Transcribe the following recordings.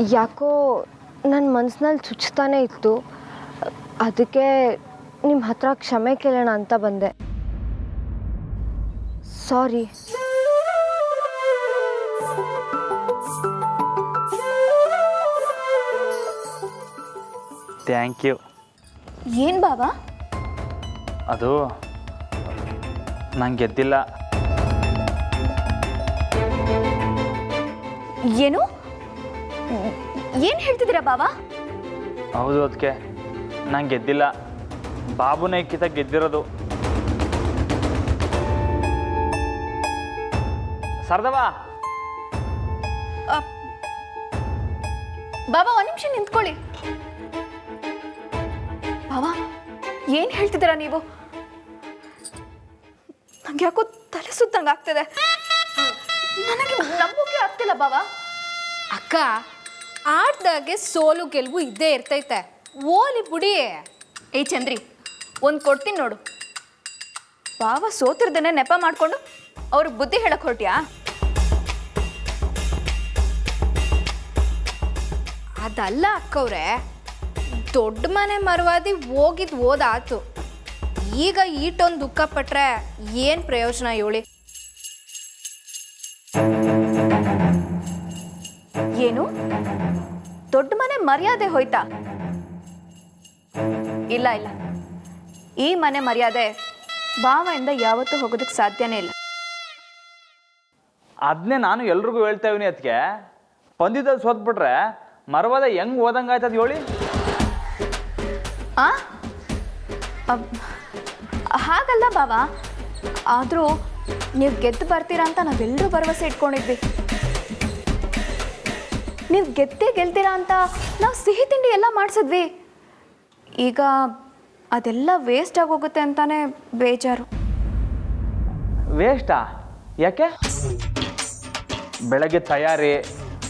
ಯಾಕೋ ನನ್ನ ಮನಸ್ಸಿನಲ್ಲಿ ಚುಚ್ತಾನೇ ಇತ್ತು. ಅದಕ್ಕೆ ನಿಮ್ಮ ಹತ್ರ ಕ್ಷಮೆ ಕೇಳೋಣ ಅಂತ ಬಂದೆ. ಸಾರಿ. Thank you. ಏನು ಬಾಬಾ? ಅದು ನಂಗೆ ಗೆದ್ದಿಲ್ಲ. ಏನು ಏನು ಹೇಳ್ತಿದ್ದೀರಾ ಬಾಬಾ? ಹೌದು, ಅದಕ್ಕೆ ನಂಗೆ ಗೆದ್ದಿಲ್ಲ. ಬಾಬುನೇ ಕಿತ ಗೆದ್ದಿರೋದು. ಸರ್ದವಾ ಬಾಬಾ ಒಂದು ನಿಮಿಷ ನಿಂತ್ಕೊಳ್ಳಿ. ಬಾಬಾ ಏನು ಹೇಳ್ತಿದ್ದೀರಾ ನೀವು? ನಂಗೆ ಯಾಕೋ ತಲೆ ಸುತ್ತಂಗೆ ಆಗ್ತಿದೆ. ನನಗೆ ನಂಬೋಕೆ ಆಗ್ತಿಲ್ಲ ಬಾಬಾ. ಅಕ್ಕ, ಆಡ್ದಾಗೆ ಸೋಲು ಗೆಲುವು ಇದ್ದೇ ಇರ್ತೈತೆ. ಓಲಿ ಬುಡಿ. ಏ ಚಂದ್ರಿ, ಒಂದು ಕೊಡ್ತೀನಿ ನೋಡು. ಬಾಬಾ ಸೋತಿರ್ದೇನೆ ನೆಪ ಮಾಡಿಕೊಂಡು ಅವ್ರಿಗೆ ಬುದ್ಧಿ ಹೇಳಕ್ ಹೊರಟ್ಯಾ? ಅದಲ್ಲ ಅಕ್ಕವ್ರೆ, ದೊಡ್ಡ ಮನೆ ಮರವಾದಿ ಹೋಗಿದ್ದು ಓದಾತು. ಈಗ ಈಟೊಂದು ದುಃಖ ಪಟ್ರೆ ಏನು ಪ್ರಯೋಜನ ಇವಳಿ? ಏನು ದೊಡ್ಡ ಮನೆ ಮರ್ಯಾದೆ ಹೋಯ್ತಾ? ಇಲ್ಲ ಇಲ್ಲ, ಈ ಮನೆ ಮರ್ಯಾದೆ ಭಾವದಿಂದ ಯಾವತ್ತೂ ಹೋಗೋದಕ್ಕೆ ಸಾಧ್ಯನೇ ಇಲ್ಲ. ಅದನ್ನೇ ನಾನು ಎಲ್ರಿಗೂ ಹೇಳ್ತಾ ಇವನಿ. ಅದಕ್ಕೆ ಪಂದ್ಯದಲ್ಲಿ ಸೋತ್ಬಿಟ್ರೆ ಮರವಾದ ಹೆಂಗೆ ಓದಂಗಾಯ್ತದ ಹೇಳಿ? ಹಾಗಲ್ಲ ಬಾಬಾ, ಆದರೂ ನೀವು ಗೆದ್ದು ಬರ್ತೀರಾ ಅಂತ ನಾವೆಲ್ಲರೂ ಭರವಸೆ ಇಟ್ಕೊಂಡಿದ್ವಿ. ನೀವು ಗೆಲ್ತೀರಾ ಅಂತ ನಾವು ಸಿಹಿ ತಿಂಡಿ ಎಲ್ಲ ಮಾಡಿಸಿದ್ವಿ. ಈಗ ಅದೆಲ್ಲ ವೇಸ್ಟ್ ಆಗೋಗುತ್ತೆ ಅಂತಾನೆ ಬೇಜಾರು. ವೇಸ್ಟಾ? ಯಾಕೆ? ಬೆಳಗ್ಗೆ ತಯಾರಿ,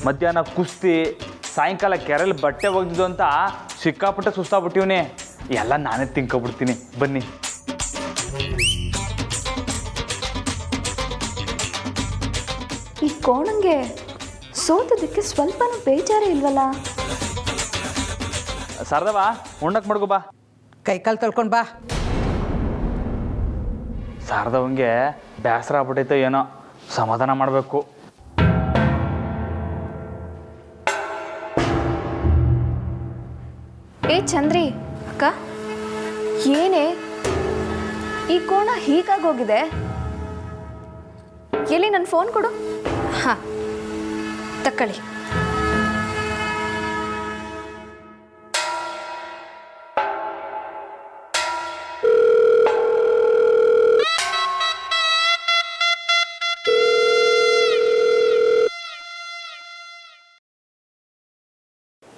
ಮಧ್ಯಾಹ್ನ ಕುಸ್ತಿ, ಸಾಯಂಕಾಲ ಕೆರೆಯಲ್ಲಿ ಬಟ್ಟೆ ಒಗ್ದಿದ್ದು ಅಂತ ಸಿಕ್ಕಾಪಟ್ಟೆ ಸುಸ್ತಾಗ್ಬಿಟ್ಟಿವ್ನಿ. ಎಲ್ಲ ನಾನೇ ತಿನ್ಕೊಬಿಡ್ತೀನಿ. ಬನ್ನಿ. ಈ ಕೋಣಂಗೆ ಸೋತದಕ್ಕೆ ಸ್ವಲ್ಪನೂ ಬೇಜಾರೇ ಇಲ್ವಲ್ಲ? ಸರ್ದವ ಉಣ್ಣಕ್ ಮಡ್ಗು ಬಾ. ಕೈಕಾಲು ತೊಳ್ಕೊಂಡು ಬಾ. ಶಾರದವಂಗೆ ಬೇಸರ ಆಗ್ಬಿಟ್ಟೈತೆ, ಏನೋ ಸಮಾಧಾನ ಮಾಡಬೇಕು. ಏ ಚಂದ್ರಿ ಅಕ್ಕ, ಏನೇ ಈ ಕೋಣ ಹೀಗಾಗೋಗಿದೆ? ಎಲ್ಲಿ ನನ್ನ ಫೋನ್ ಕೊಡು. ಹಾಂ, ತಕ್ಕಳಿ.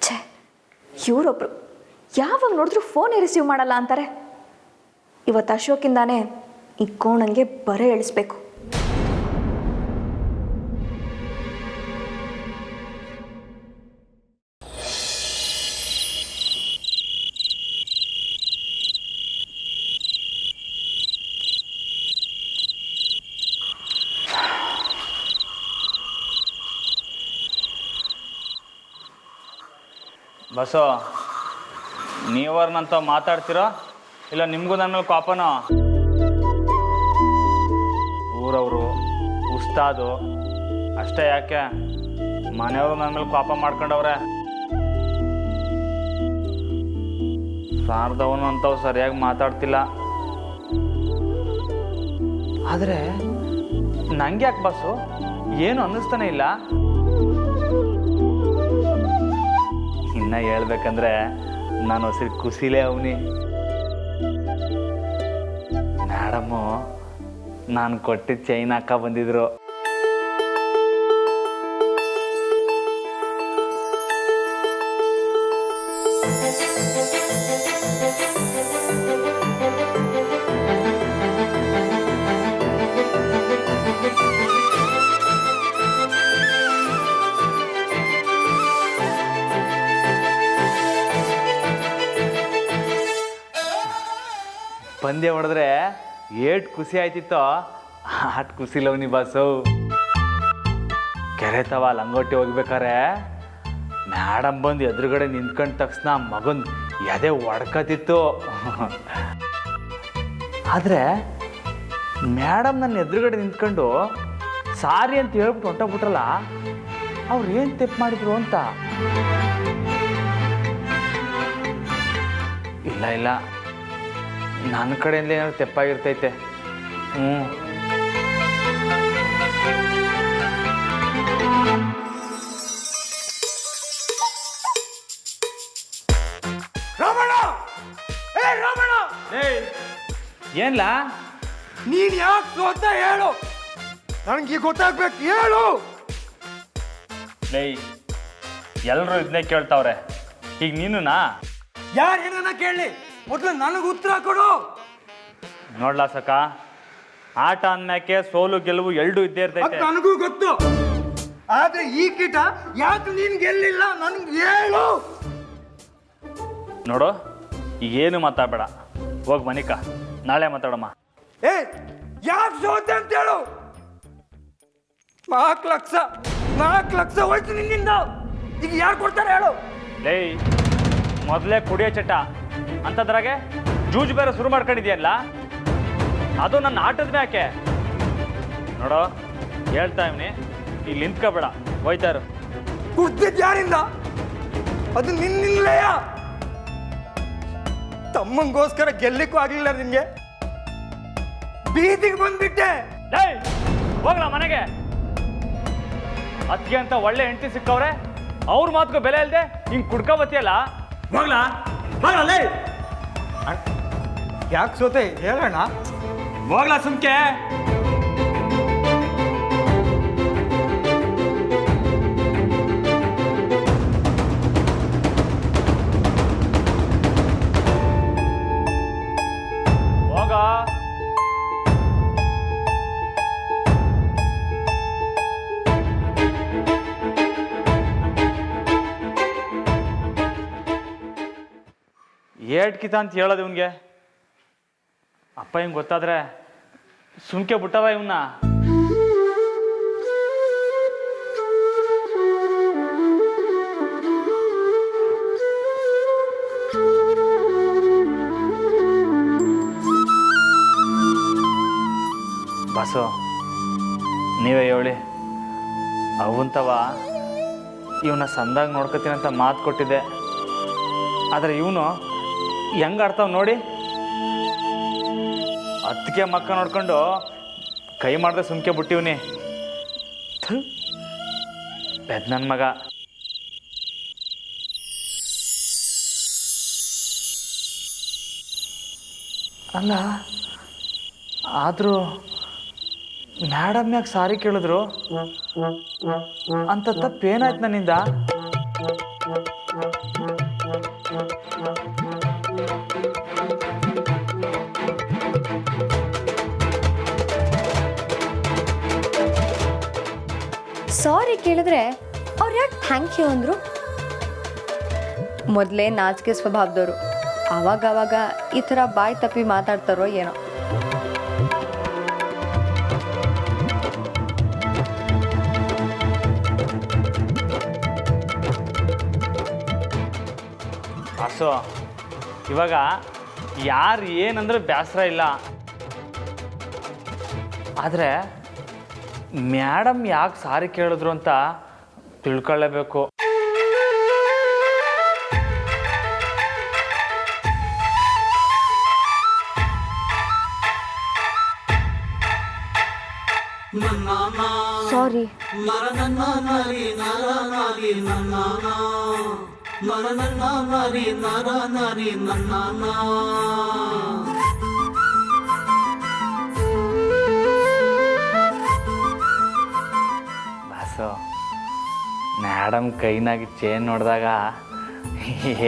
ಛೇ, ಇವರೊಬ್ರು ಯಾವಾಗ ನೋಡಿದ್ರು ಫೋನೇ ರಿಸೀವ್ ಮಾಡಲ್ಲ ಅಂತಾರೆ. ಇವತ್ತು ಅಶೋಕಿಂದಾನೇ ಈ ಕೋಣಂಗೆ ಬರೆ ಎಳಿಸ್ಬೇಕು. ಬಸ್ಸು, ನೀವರ್ನಂತ ಮಾತಾಡ್ತಿರೋ ಇಲ್ಲ ನಿಮಗೂ ನನ್ನ ಮೇಲೆ ಕೋಪನೋ? ಊರವರು, ಉಸ್ತಾದು ಅಷ್ಟೇ ಯಾಕೆ, ಮನೆಯವರು ನನ್ನ ಮೇಲೆ ಕೋಪ ಮಾಡ್ಕೊಂಡವ್ರೆ. ಸಾರದವನು ಅಂತವ್ ಸರಿಯಾಗಿ ಮಾತಾಡ್ತಿಲ್ಲ. ಆದರೆ ನಂಗೆ ಯಾಕೆ ಬಸ್ಸು ಏನು ಅನ್ನಿಸ್ತಾನೆ ಇಲ್ಲ? ಇನ್ನು ಹೇಳ್ಬೇಕಂದ್ರೆ ನಾನು ಹೊಸರಿ ಖುಷಿಲೇ ಅವನಿ. ಮೇಡಮ್ಮು ನಾನು ಕೊಟ್ಟಿದ್ದ ಚೈನ್ ಹಾಕ ಬಂದಿದ್ರು. ಪಂದ್ಯ ಹೊಡೆದ್ರೆ ಏಟ್ ಖುಷಿ ಆಯ್ತಿತ್ತೋ ಅಟ್ ಖುಷಿಲವನಿ ಬಾಸು. ಕೆರೆ ತವ ಲಂಗೋಟಿ ಹೋಗ್ಬೇಕಾರೆ ಮೇಡಮ್ ಬಂದು ಎದುರುಗಡೆ ನಿಂತ್ಕೊಂಡ ತಕ್ಷಣ ಮಗನ್ ಎದೆ ಒಡ್ಕತಿತ್ತು. ಆದರೆ ಮೇಡಮ್ ನನ್ನ ಎದುರುಗಡೆ ನಿಂತ್ಕೊಂಡು ಸಾರಿ ಅಂತ ಹೇಳ್ಬಿಟ್ಟು ಹೊಂಟೋಗ್ಬಿಟ್ರಲ್ಲ, ಅವ್ರು ಏನು ತಪ್ಪು ಮಾಡಿದ್ರು ಅಂತ. ಇಲ್ಲ ಇಲ್ಲ, ನನ್ನ ಕಡೆಯಿಂದ ಏನಾದ್ರು ತೆಪ್ಪಾಗಿರ್ತೈತೆ. ರಾಮಣ್ಣ, ಏ ರಾಮಣ್ಣ, ಏನ್ಲ ನೀನ್ ಯಾಕೆ ಸೋತ ಹೇಳು, ನನಗೆ ಗೊತ್ತಾಗ್ಬೇಕು, ಹೇಳು. ಲೇ, ಎಲ್ಲರೂ ಇದನ್ನೇ ಕೇಳ್ತಾವ್ರೆ, ಈಗ ನೀನುನಾ? ಯಾರು ಏನನ್ನ ಕೇಳಿ, ಮೊದಲು ನನಗೆ ಉತ್ತರ ಕೊಡು. ನೋಡ್ಲಾ ಸಕ, ಆಟ ಅಂದ್ಮ್ಯಾಕೆ ಸೋಲು ಗೆಲುವು ಎರಡೂ ಇದ್ದೇ ಅದು ಇರ್ತೈತೆ. ನನಗೂ ಗೊತ್ತು, ಆದ್ರೆ ಈ ಕಿಟ ಯಾಕೆ ನೀನ್ ಗೆಲ್ಲಿಲ್ಲ ನನ್ಗೆ ಹೇಳು. ನೋಡು, ಈಗೇನು ಮಾತಾಡಬೇಡ, ಹೋಗಿ ಮನಿಕ, ನಾಳೆ ಮಾತಾಡಮ್ಮ. ಏ, ಯಾಕೆ ಸೋತೆ ಅಂತ ಹೇಳು. 4 ಲಕ್ಷ ಹೋಯ್ತು ನಿನ್ನಿಂದ, ಈಗ ಯಾರು ಕೊಡ್ತಾರೆ ಹೇಳು. ಲೇ, ಮೊದಲೇ ಕುಡಿಯೋ ಚಟ ಅಂತದ್ರಾಗೆ ಜೂಜ್ ಬೇರೆ ಶುರು ಮಾಡ್ಕೊಂಡಿದ್ಯಲ್ಲ, ಅದು ನನ್ನ ಆಟದ ಮ್ಯಾಕೆ. ನೋಡೋ, ಹೇಳ್ತಾ ಇವ್ನಿ, ಇಲ್ಲಿ ನಿಂತ್ಕೋಬೇಡ, ಹೋಯ್ತಾರು. ಕುಡ್ದಿದ್ ಯಾರಿಂದ? ಅದು ನಿನ್ನಿಂದಲೆಯ. ತಮ್ಮಂಗೋಸ್ಕರ ಗೆಲ್ಲಿಕ್ಕೂ ಆಗ್ಲಿಲ್ಲ ನಿನ್ಗೆ, ಬೀದಿಗೆ ಬಂದ್ಬಿಟ್ಟೆ. ಲೇ, ಹೋಗ್ಲಾ ಮನೆಗೆ. ಅದಕ್ಕೆ ಅಂತ ಒಳ್ಳೆ ಹೆಂಡತಿ ಸಿಕ್ಕವ್ರೆ, ಅವ್ರ ಮಾತುಗೂ ಬೆಲೆ ಇಲ್ಲದೆ ಹಿಂಗೆ ಕುಡ್ಕೊಬತ್ತಿಯಲ್ಲ, ಹೋಗ್ಲಾ. ಯಾಕೆ ಸೋತೆ ಹೇಳೋಣ. ಹೋಗ್ಲಾ ಸುಮ್ಕೆ. ಹೋಗ. ಏಟ್ಕಿತ ಅಂತ ಹೇಳೋದು ಇವನ್ಗೆ. ಅಪ್ಪ ಹಿಂಗೆ ಗೊತ್ತಾದ್ರೆ ಸುಮ್ಕೆ ಬಿಟ್ಟವ ಇವನ್ನ. ಬಸ್ಸು, ನೀವೇ ಹೇಳಿ, ಅವಂತವ ಇವನ್ನ ಸಂದಾಗ ನೋಡ್ಕೊತೀನಿ ಅಂತ ಮಾತು ಕೊಟ್ಟಿದ್ದೆ, ಆದರೆ ಇವನು ಹೆಂಗೆ ಆಡ್ತಾವ ನೋಡಿ. ಅದಕ್ಕೆ ಮಕ್ಕ ನೋಡ್ಕೊಂಡು ಕೈ ಮಾಡಿದ್ರೆ ಸುಮ್ಕೆ ಬಿಟ್ಟಿವ್ನಿ. ಬೆದ್ ನನ್ನ ಮಗ. ಅಲ್ಲ, ಆದರೂ ಮೇಡಮ್ ಯಾಕೆ ಸಾರಿ ಕೇಳಿದ್ರು ಅಂತ ತಪ್ಪೇನಾಯ್ತು ನನ್ನಿಂದ? ಸಾರಿ ಕೇಳಿದ್ರೆ ಅವ್ರು ಯಾಕೆ ಥ್ಯಾಂಕ್ ಯು ಅಂದರು? ಮೊದಲೇ ನಾಚಿಕೆ ಸ್ವಭಾವದವರು, ಆವಾಗವಾಗ ಈ ಥರ ಬಾಯಿ ತಪ್ಪಿ ಮಾತಾಡ್ತಾರೋ ಏನೋ. ಅಸೋ, ಇವಾಗ ಯಾರು ಏನಂದ್ರೆ ಬೇಸರ ಇಲ್ಲ, ಆದರೆ ಮೇಡಮ್ ಯಾಕೆ ಸಾರಿ ಕೇಳಿದ್ರು ಅಂತ ತಿಳ್ಕೊಳ್ಳೇಬೇಕು. ಸಾರಿ. ಬಾಸು, ಮೇಡಮ್ ಕೈನಾಗಿ ಚೇನ್ ನೋಡಿದಾಗ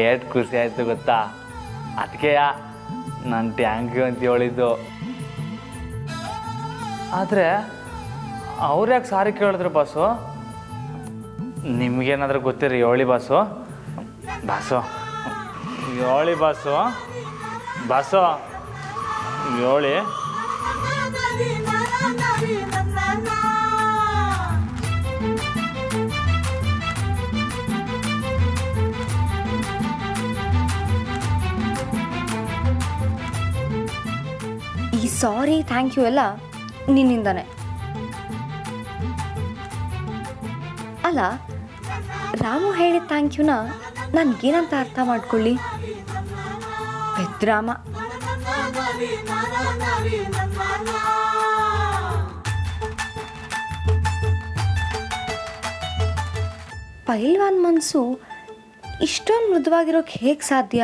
ಎಷ್ಟು ಖುಷಿ ಆಯಿತು ಗೊತ್ತಾ? ಅದಕ್ಕೆ ನಾನು ಟ್ಯಾಂಕ್ ಯು ಅಂತ ಹೇಳಿದ್ದು. ಆದರೆ ಅವ್ರು ಯಾಕೆ ಸಾರಿ ಕೇಳಿದ್ರು ಬಾಸು? ನಿಮಗೇನಾದ್ರೂ ಗೊತ್ತಿರಿ ಹೇಳಿ ಬಾಸು. ಬಾಸು ಹೇಳಿ ಬಾಸು. ಬಾಸು ಹೇಳಿ. ಈ ಸಾರಿ ಥ್ಯಾಂಕ್ ಯು ಎಲ್ಲ ನಿನ್ನಿಂದಾನೆ. ಅಲ್ಲ, ರಾಮು ಹೇಳಿದ ಥ್ಯಾಂಕ್ ಯುನ ನನಗೇನಂತ ಅರ್ಥ ಮಾಡ್ಕೊಳ್ಳಿ? ಪೆದ್ರಾಮ. ಪೈಲ್ವಾನ್ ಮನಸ್ಸು ಇಷ್ಟೊಂದು ಮೃದುವಾಗಿರೋಕೆ ಹೇಗೆ ಸಾಧ್ಯ?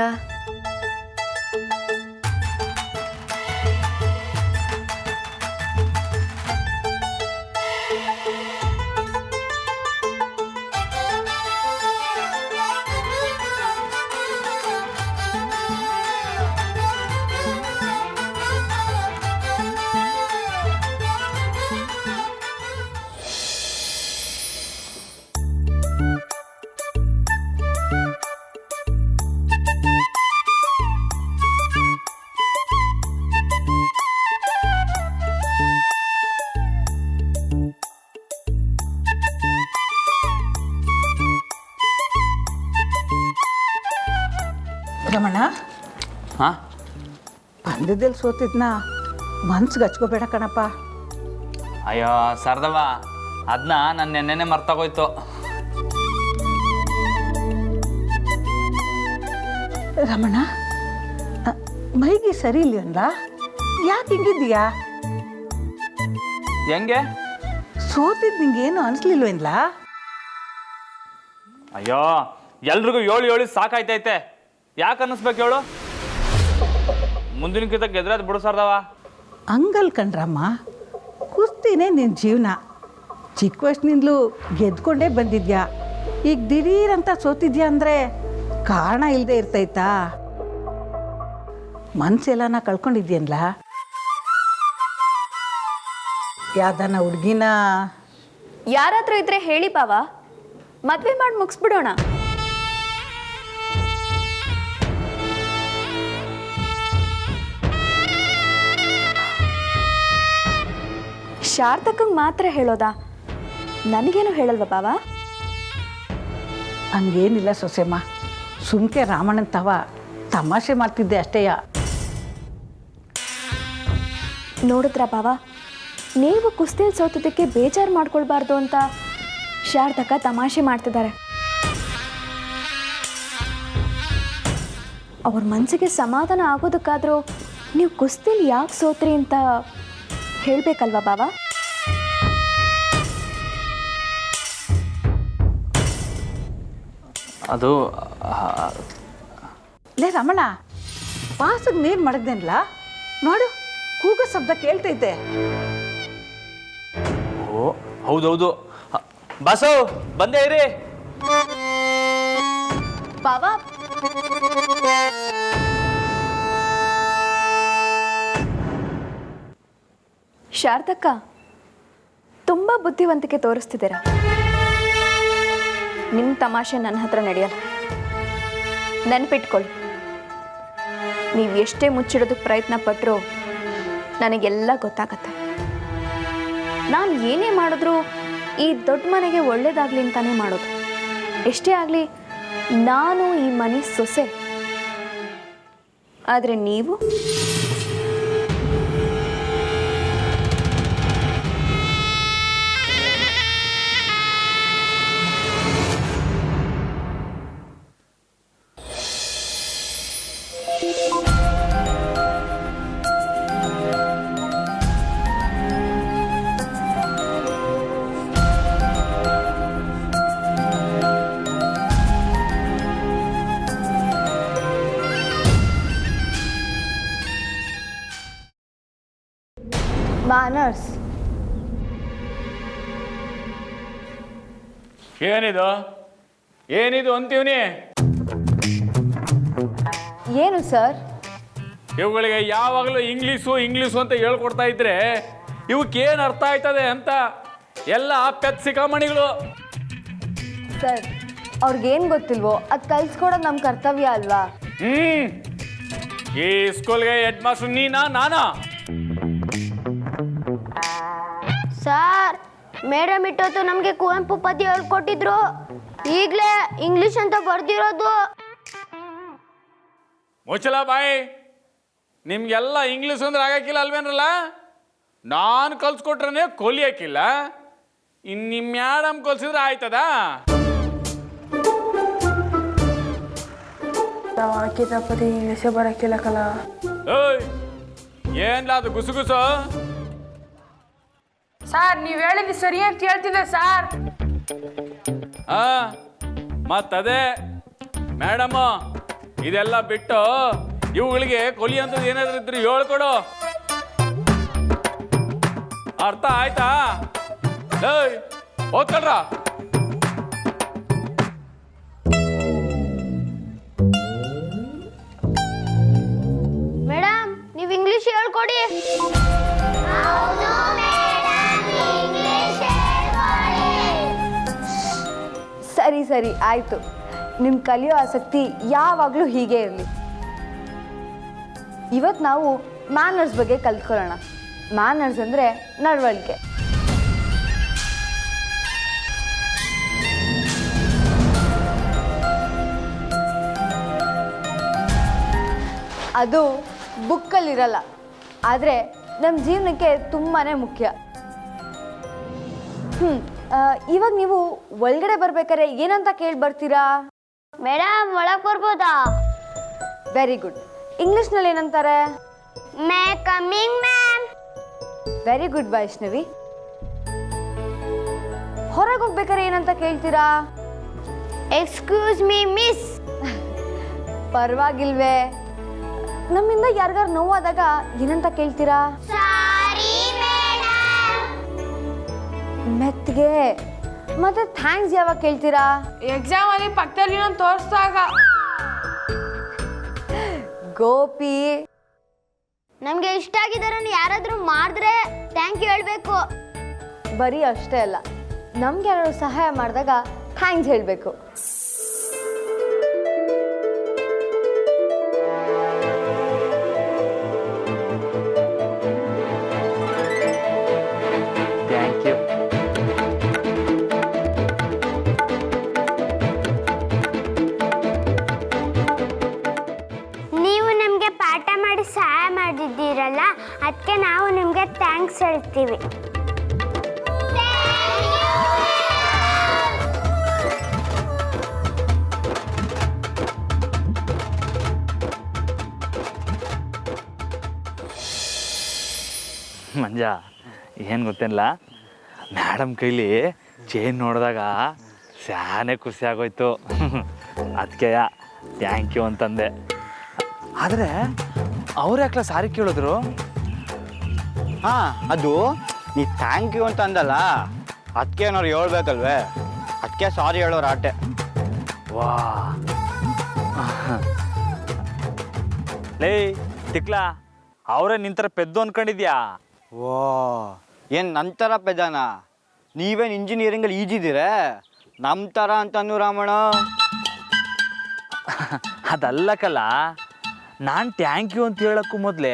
ರಮಣ, ಹಾಂ ಪಂದ್ಯದಲ್ಲಿ ಸೋತಿದ್ನ ಮನ್ಸಿಗೆ ಹಚ್ಕೋಬೇಡ ಕಣಪ್ಪ. ಅಯ್ಯೋ ಸರ್ದವ, ಅದನ್ನ ನಾನು ನೆನ್ನೆನೆ ಮರ್ತಾಗೋಯ್ತು. ರಮಣ, ಮೈಗೆ ಸರಿ ಇಲ್ಲಲ್ಲ, ಯಾಕೆ ಹಿಂಗಿದ್ದೀಯಾ? ಹೆಂಗೆ? ಸೋತಿದ್ ನಿಂಗೇನು ಅನಿಸ್ಲಿಲ್ವೇನ್ಲ? ಅಯ್ಯೋ ಎಲ್ರಿಗೂ ಹೇಳಿ ಸಾಕಾಯ್ತೈತೆ. ಯಾಕೆ ಅನ್ನಿಸ್ಬೇಕು ಹೇಳು? ಮುಂದಿನಕ್ಕಿಂತ ಗೆದ್ರದ್ ಬಿಡು ಸರ್ದವ. ಹಂಗಲ್ ಕಣ್ರಮ್ಮ, ಕುಸ್ತಿನೇ ನಿನ್ನ ಜೀವನ. ಚಿಕ್ಕ ವಯಸ್ಸಿನಿಂದಲೂ ಗೆದ್ಕೊಂಡೇ ಬಂದಿದ್ಯಾ. ಈಗ ದಿಢೀರಂತ ಸೋತಿದ್ಯಾ ಅಂದರೆ ಕಾರಣ ಇಲ್ಲದೆ ಇರ್ತೈತಾ? ಮನ್ಸೆಲ್ಲನ ಕಳ್ಕೊಂಡಿದ್ಯನ್ಲ? ಯಾವ್ದಾನ ಹುಡುಗಿನ ಯಾರಾದ್ರೂ ಇದ್ರೆ ಹೇಳಿ ಬಾವ, ಮದ್ವೆ ಮಾಡಿ ಮುಗಿಸ್ಬಿಡೋಣ. ಶಾರ್ಥಕಂಗೆ ಮಾತ್ರ ಹೇಳೋದಾ? ನನಗೇನು ಹೇಳಲ್ವ ಬಾವ? ಹಂಗೇನಿಲ್ಲ ಸೊಸೆಮ್ಮ, ಸುಮ್ಕೆ ರಾಮಣ್ಣನ ತವ ತಮಾಷೆ ಮಾಡ್ತಿದ್ದೆ ಅಷ್ಟೇಯ. ನೋಡಿದ್ರ ಬಾವ, ನೀವು ಕುಸ್ತಿಯಲ್ಲಿ ಸೋತೋದಕ್ಕೆ ಬೇಜಾರು ಮಾಡ್ಕೊಳ್ಬಾರ್ದು ಅಂತ ಶಾರ್ಥಕ ತಮಾಷೆ ಮಾಡ್ತಿದ್ದಾರೆ. ಅವ್ರ ಮನಸ್ಸಿಗೆ ಸಮಾಧಾನ ಆಗೋದಕ್ಕಾದರೂ ನೀವು ಕುಸ್ತಿಲಿ ಯಾಕೆ ಸೋತ್ರಿ ಅಂತ ಹೇಳಬೇಕಲ್ವ ಬಾವ? ಅದು ಲೇ ರಮಣ, ಪಾಸಿಗೆ ನೀರು ಮಡಗ್ದೇನ್ಲ ನೋಡು, ಕೂಗೋ ಶಬ್ದ ಕೇಳ್ತೈತೆ. ಓ ಹೌದೌದು. ಬಸು ಬಂದೇ ಇರಿ. ಬಾವ, ಶಾರದಕ್ಕ ತುಂಬ ಬುದ್ಧಿವಂತಿಕೆ ತೋರಿಸ್ತಿದ್ದೀರಾ. ನಿಮ್ಮ ತಮಾಷೆ ನನ್ನ ಹತ್ರ ನಡೆಯಲ್ಲ. ನೆನ್ಪಿಟ್ಕೊಳ್ಳಿ, ನೀವು ಎಷ್ಟೇ ಮುಚ್ಚಿಡೋದಕ್ಕೆ ಪ್ರಯತ್ನ ಪಟ್ಟರು ನನಗೆಲ್ಲ ಗೊತ್ತಾಗತ್ತೆ. ನಾನು ಏನೇ ಮಾಡಿದ್ರೂ ಈ ದೊಡ್ಡ ಮನೆಗೆ ಒಳ್ಳೇದಾಗಲಿ ಅಂತಾನೆ ಮಾಡೋದು. ಎಷ್ಟೇ ಆಗಲಿ ನಾನು ಈ ಮನೆ ಸೊಸೆ. ಆದರೆ ನೀವು ಮ್ಯಾನರ್ಸ್. ಏನಿದು ಅಂತೀವ್ನಿ? ಏನು ಸರ್? ಇವುಗಳಿಗೆ ಯಾವಾಗಲೂ ಇಂಗ್ಲೀಷು ಅಂತ ಹೇಳ್ಕೊಡ್ತಾ ಇದ್ರೆ ಇವಕ್ಕೇನು ಅರ್ಥ ಆಯ್ತದೆ ಅಂತ ಎಲ್ಲ ಪೆತ್ ಸಿಕ್ಕಾಮಣಿಗಳು. ಸರ್, ಅವ್ರಿಗೇನು ಗೊತ್ತಿಲ್ವೋ ಅದು ಕಲ್ಸ್ಕೊಡೋದು ನಮ್ಮ ಕರ್ತವ್ಯ ಅಲ್ವಾ? ಈ ಸ್ಕೂಲ್ಗೆ ಹೆಡ್ ಮಾಸ್ಟರ್ ನಾನಾ? ಸರ್, ಮೇಡಮ್ ಇಟ್ಟೊತ್ತು ನಮಗೆ ಕುವೆಂಪು ಪದ್ಯ ಹೇಳ್ಕೊಟ್ಟಿದ್ರು. ಈಗಲೇ ಇಂಗ್ಲಿಷ್ ಅಂತ ಬರ್ದಿರೋದು. ಮುಚ್ಚಲ ಬಾಯಿ, ನಿಮಗೆಲ್ಲ ಇಂಗ್ಲೀಷ್ ಅಂದ್ರೆ ಆಗಕ್ಕಿಲ್ಲ ಅಲ್ವೇನಲ್ಲ? ನಾನು ಕಲ್ಸ್ಕೊಟ್ರೆ ಕೊಲಿಯಕ್ಕಿಲ್ಲ, ಇನ್ನು ನಿಮ್ಮ ಮ್ಯಾಡಮ್ ಕಲ್ಸಿದ್ರೆ ಆಯ್ತದ? ನಾವು ಕಿತಾಪತಿ ಇಂಗ್ಲೀಷೇ ಬರೋಕ್ಕಿಲ್ಲ ಕಲ. ಏಯ್, ಏನ್ಲ ಅದು ಗುಸುಗುಸು? ಸರ್ ನೀವು ಹೇಳಿದ್ದು ಸರಿ ಅಂತ ಹೇಳ್ತಿದ್ದೆ ಸರ್. ಮತ್ತದೇ ಮೇಡಮ್, ಇದೆಲ್ಲ ಬಿಟ್ಟು ಇವುಗಳಿಗೆ ಕೊಲಿ ಅಂತದ್ದು ಏನಾದ್ರು ಇದ್ರೆ ಹೇಳ್ಕೊಡು. ಅರ್ಥ ಆಯ್ತಾ? ಏಯ್, ಓದ್ಕೊಳ್ರ. ಮೇಡಮ್ ನೀವು ಇಂಗ್ಲಿಷ್ ಹೇಳ್ಕೊಡಿ. ಸರಿ ಸರಿ ಆಯಿತು. ನಿಮ್ಮ ಕಲಿಯೋ ಆಸಕ್ತಿ ಯಾವಾಗಲೂ ಹೀಗೆ ಇರಲಿ. ಇವತ್ತು ನಾವು ಮ್ಯಾನರ್ಸ್ ಬಗ್ಗೆ ಕಲ್ತ್ಕೊಳ್ಳೋಣ. ಮ್ಯಾನರ್ಸ್ ಅಂದರೆ ನಡವಳಿಕೆ. ಅದು ಬುಕ್ಕಲ್ಲಿರಲ್ಲ, ಆದರೆ ನಮ್ಮ ಜೀವನಕ್ಕೆ ತುಂಬಾ ಮುಖ್ಯ. ಇವಾಗ ನೀವು ಒಳಗಡೆ ಬರ್ಬೇಕಾದ್ರೆ ಏನಂತ ಕೇಳಿ ಬರ್ತೀರಾ? ಮೇಡಮ್ ಒಳಗೆ ಬರ್ಬೋದಾ? Very good. ಇಂಗ್ಲಿಷ್ನಲ್ಲಿ ಏನಂತಾರೆ? May coming ma'am. Very good Vaishnavi. ಹೊರಗೆ ಹೋಗ್ಬೇಕಾದ್ರೆ ಏನಂತ ಕೇಳ್ತೀರಾ? Excuse me miss. ಪರವಾಗಿಲ್ವೇ? ನಮ್ಮಿಂದ ಯಾರಿಗಾರು ನೋವಾದಾಗ ಏನಂತ ಕೇಳ್ತೀರಾ? Sorry madam. ಮೆತ್ತಗೆ. ಮತ್ತೆ ಥ್ಯಾಂಕ್ಸ್ ಯಾವಾಗ ಕೇಳ್ತೀರಾ? ಎಕ್ಸಾಮಲ್ಲಿ ಪಕ್ಕದಲ್ಲಿ ನಾನು ತೋರಿಸಿದಾಗ. ಗೋಪಿ, ನಮಗೆ ಇಷ್ಟ ಆಗಿದ್ದಾರನ್ನು ಯಾರಾದರೂ ಮಾಡಿದ್ರೆ ಥ್ಯಾಂಕ್ ಯು ಹೇಳಬೇಕು. ಬರೀ ಅಷ್ಟೇ ಅಲ್ಲ, ನಮ್ಗೆ ಯಾರು ಸಹಾಯ ಮಾಡಿದಾಗ ಥ್ಯಾಂಕ್ಸ್ ಹೇಳಬೇಕು. Thank you. ನೀವು ನಮಗೆ ಪಾಠ ಮಾಡಿ ಸಹಾಯ ಮಾಡಿದ್ದೀರಲ್ಲ, ಅದಕ್ಕೆ ನಾವು ನಿಮಗೆ ಥ್ಯಾಂಕ್ಸ್ ಹೇಳ್ತೀವಿ. ಮಂಜ, ಏನು ಗೊತ್ತೇನಿಲ್ಲ, ಮೇಡಮ್ ಕೈಲಿ ಚೇನ್ ನೋಡಿದಾಗ ಶಾನೆ ಖುಷಿ ಆಗೋಯ್ತು. ಅದಕ್ಕೆ ಥ್ಯಾಂಕ್ ಯು ಅಂತಂದೆ. ಆದರೆ ಅವ್ರು ಯಾಕಲ ಸಾರಿ ಕೇಳಿದ್ರು? ಹಾಂ, ಅದು ನೀ ಥ್ಯಾಂಕ್ ಯು ಅಂತ ಅಂದಲ್ಲ, ಅದಕ್ಕೆ ಏನಾರು ಹೇಳ್ಬೇಕಲ್ವೇ, ಅದಕ್ಕೆ ಸಾರಿ ಹೇಳೋರು ಆಟೆ. ವಾ ಲೇ ತಿಕ್ಲಾ, ಅವರೇ ನಿಂತರ ಪೆದ್ದು ಅನ್ಕೊಂಡಿದ್ಯಾ? ಓ, ಏನು ನಂತರ ಪೆದಾನ? ನೀವೇನು ಇಂಜಿನಿಯರಿಂಗಲ್ಲಿ ಈಜಿದ್ದೀರೇ, ನಮ್ಮ ಥರ ಅಂತಂದು ರಾಮಣ್ಣ. ಅದಲ್ಲಕಲ್ಲ, ನಾನು ಥ್ಯಾಂಕ್ ಯು ಅಂತ ಹೇಳೋಕ್ಕೂ ಮೊದಲೇ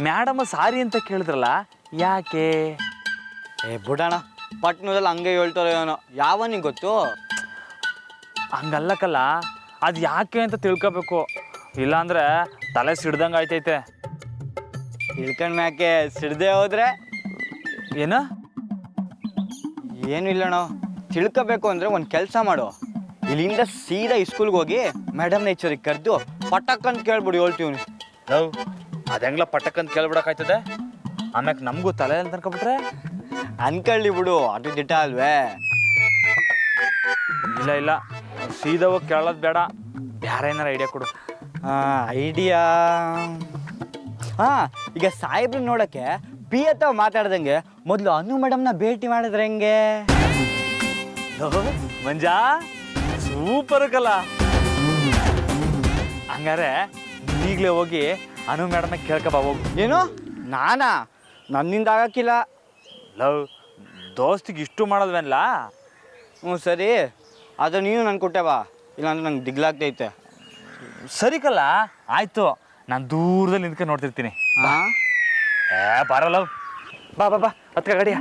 ಮೇಡಮ್ ಸಾರಿ ಅಂತ ಕೇಳಿದ್ರಲ್ಲ, ಯಾಕೆ? ಬಿಡೋಣ, ಪಟ್ನದಲ್ಲಿ ಹಂಗೆ ಹೇಳ್ತಾರೋ ಏನೋ, ಯಾವನಿಗೆ ಗೊತ್ತು? ಹಂಗಲ್ಲಕಲ್ಲ, ಅದು ಯಾಕೆ ಅಂತ ತಿಳ್ಕೊಬೇಕು, ಇಲ್ಲಾಂದ್ರೆ ತಲೆ ಸಿಡ್ದಂಗೆ ಆಯ್ತೈತೆ. ತಿಳ್ಕೊಂಡ್ ಮ್ಯಾಕೆ ಸಿಡ್ದೆ ಹೋದ್ರೆ ಏನು? ಏನು ಇಲ್ಲಣ್ಣ, ತಿಳ್ಕೋಬೇಕು ಅಂದರೆ ಒಂದು ಕೆಲಸ ಮಾಡು, ಇಲ್ಲಿಂದ ಸೀದಾ ಸ್ಕೂಲ್ಗೆ ಹೋಗಿ ಮೇಡಮ್ ನೇಚರಿಗೆ ಕರೆದು ಪಟಕ್ ಅಂತ ಕೇಳ್ಬಿಡು, ಹೇಳ್ತೀವಿ. ಲವ್, ಅದೆಂಗ್ಲ ಪಟಕ್ಕಂತ ಕೇಳ್ಬಿಡಕ್ಕಾಯ್ತದೆ? ಆಮ್ಯಾಕೆ ನಮಗೂ ತಲೆ ಅಂತ ಅನ್ಕೊಬಿಟ್ರೆ? ಅನ್ಕೊಳ್ಳಿ ಬಿಡು, ಅದು ದಿಟ ಅಲ್ವೇ? ಇಲ್ಲ ಇಲ್ಲ, ಸೀದಾ ಹೋಗಿ ಕೇಳೋದು ಬೇಡ, ಬೇರೆ ಏನಾರ ಐಡಿಯಾ ಕೊಡು. ಐಡಿಯಾ? ಹಾಂ, ಈಗ ಸಾಹೇಬ್ರು ನೋಡೋಕ್ಕೆ ಪಿ ಅಥವಾ ಮಾತಾಡ್ದಂಗೆ ಮೊದಲು ಅನು ಮೇಡಮ್ನ ಭೇಟಿ ಮಾಡಿದ್ರೆ ಹೆಂಗೆ? ಮಂಜಾ, ಸೂಪರ್ ಕಲ್ಲ. ಹಂಗಾರೆ ಈಗಲೇ ಹೋಗಿ ಅನು ಮೇಡಮ್ನ ಕೇಳ್ಕೊಬಾ ಹೋಗು. ಏನು? ನಾನಾ? ನನ್ನಿಂದ ಆಗಕ್ಕಿಲ್ಲ. ಲವ್, ದೋಸ್ತಿಗೆ ಇಷ್ಟು ಮಾಡೋದ್ವೇನಲ್ಲ? ಹ್ಞೂ ಸರಿ, ಅದು ನೀನು ನನ್ಗೆ ಕೊಟ್ಟೆ ಬಾ, ಇಲ್ಲಾಂದ್ರೆ ನಂಗೆ ದಿಗ್ಲಾಗ್ತೈತೆ. ಸರಿ ಕಲ್ಲ, ಆಯಿತು, ನಾನು ದೂರದಲ್ಲಿ ನಿಂತ್ಕೊಂಡು ನೋಡ್ತಿರ್ತೀನಿ. ಹಾಂ, ಬರಲ್ಲ, ಬಾ ಬಾ ಬಾ, ಹತ್ಕ ಗಾಡಿಯ.